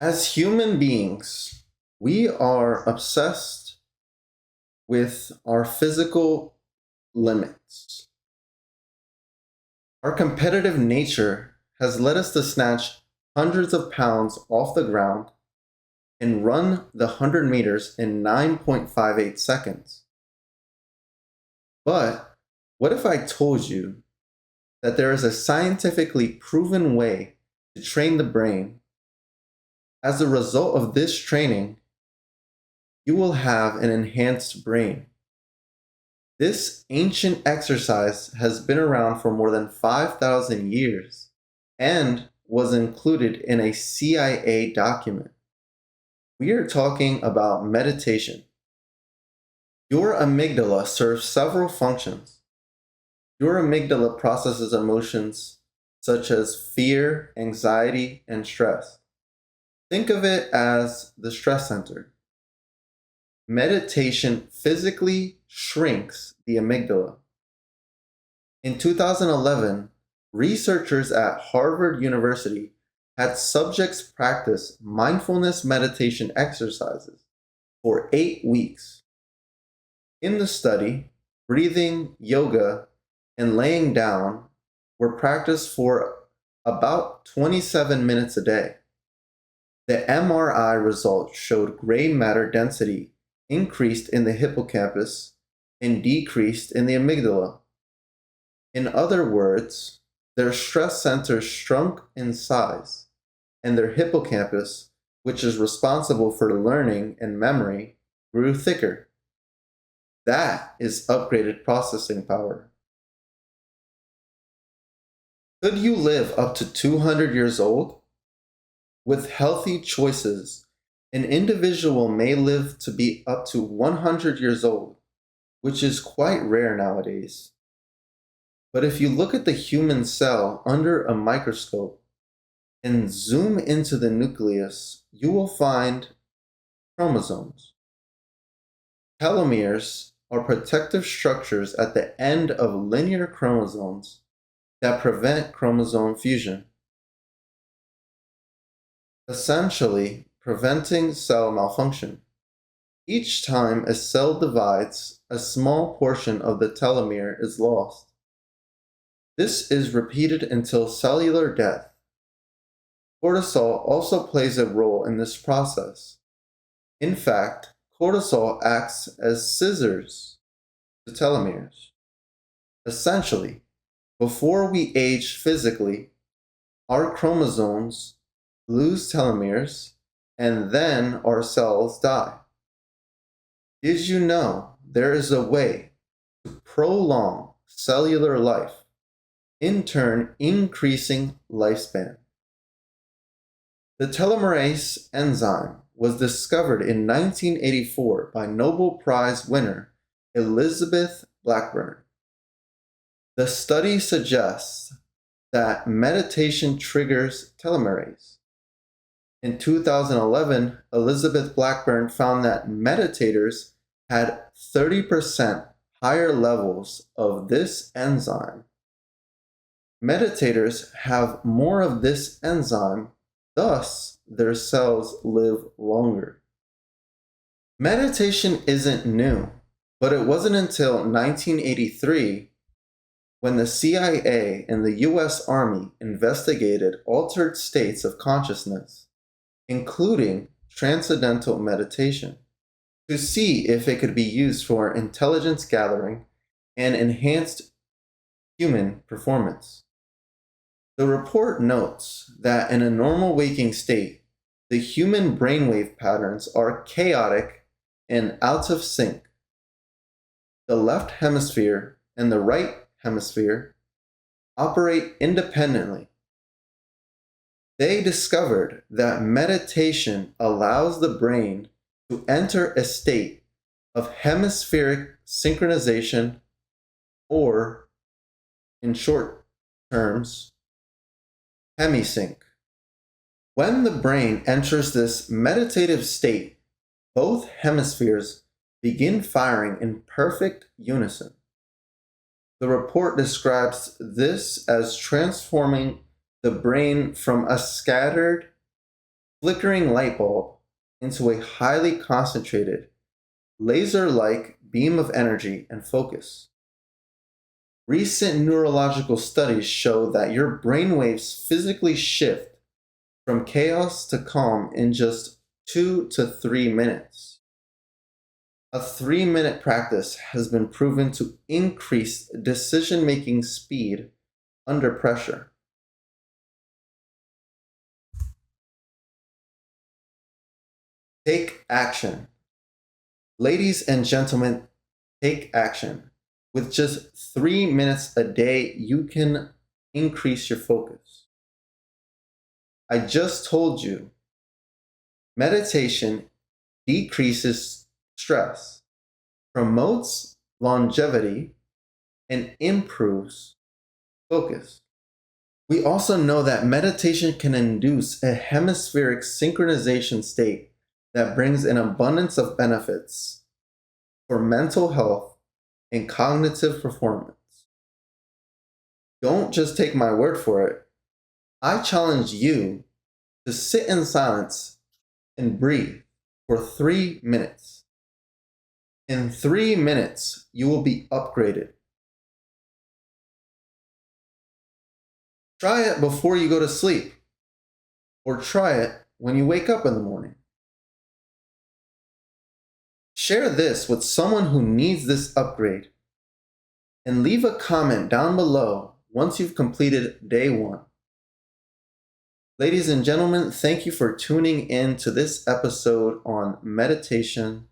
As human beings, we are obsessed with our physical limits. Our competitive nature has led us to snatch hundreds of pounds off the ground and run the 100 meters in 9.58 seconds. But what if I told you that there is a scientifically proven way to train the brain? As a result of this training, you will have an enhanced brain. This ancient exercise has been around for more than 5,000 years and was included in a CIA document. We are talking about meditation. Your amygdala serves several functions. Your amygdala processes emotions such as fear, anxiety, and stress. Think of it as the stress center. Meditation physically shrinks the amygdala. In 2011, researchers at Harvard University had subjects practice mindfulness meditation exercises for 8 weeks. In the study, breathing, yoga, and laying down were practiced for about 27 minutes a day. The MRI results showed gray matter density increased in the hippocampus and decreased in the amygdala. In other words, their stress centers shrunk in size, and their hippocampus, which is responsible for learning and memory, grew thicker. That is upgraded processing power. Could you live up to 200 years old? With healthy choices, an individual may live to be up to 100 years old, which is quite rare nowadays. But if you look at the human cell under a microscope and zoom into the nucleus, you will find chromosomes. Telomeres are protective structures at the end of linear chromosomes that prevent chromosome fusion, essentially preventing cell malfunction. Each time a cell divides, a small portion of the telomere is lost. This is repeated until cellular death. Cortisol also plays a role in this process. In fact, cortisol acts as scissors to telomeres. Essentially, before we age physically, our chromosomes lose telomeres, and then our cells die. Did you know there is a way to prolong cellular life, in turn increasing lifespan? The telomerase enzyme was discovered in 1984 by Nobel Prize winner Elizabeth Blackburn. The study suggests that meditation triggers telomerase. In 2011, Elizabeth Blackburn found that meditators had 30% higher levels of this enzyme. Meditators have more of this enzyme, thus their cells live longer. Meditation isn't new, but it wasn't until 1983 when the CIA and the US Army investigated altered states of consciousness, including transcendental meditation, to see if it could be used for intelligence gathering and enhanced human performance. The report notes that in a normal waking state, the human brainwave patterns are chaotic and out of sync. The left hemisphere and the right hemisphere operate independently. They discovered that meditation allows the brain to enter a state of hemispheric synchronization, or, in short terms, hemisync. When the brain enters this meditative state, both hemispheres begin firing in perfect unison. The report describes this as transforming the brain from a scattered flickering light bulb into a highly concentrated, laser-like beam of energy and focus. Recent neurological studies show that your brainwaves physically shift from chaos to calm in just 2 to 3 minutes. A 3-minute practice has been proven to increase decision-making speed under pressure. Take action. Ladies and gentlemen, take action. With just 3 minutes a day, you can increase your focus. I just told you, meditation decreases stress, promotes longevity, and improves focus. We also know that meditation can induce a hemispheric synchronization state that brings an abundance of benefits for mental health and cognitive performance. Don't just take my word for it. I challenge you to sit in silence and breathe for 3 minutes. In 3 minutes, you will be upgraded. Try it before you go to sleep, or try it when you wake up in the morning. Share this with someone who needs this upgrade, and leave a comment down below once you've completed day 1. Ladies and gentlemen, thank you for tuning in to this episode on meditation.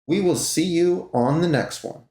We will see you on the next one.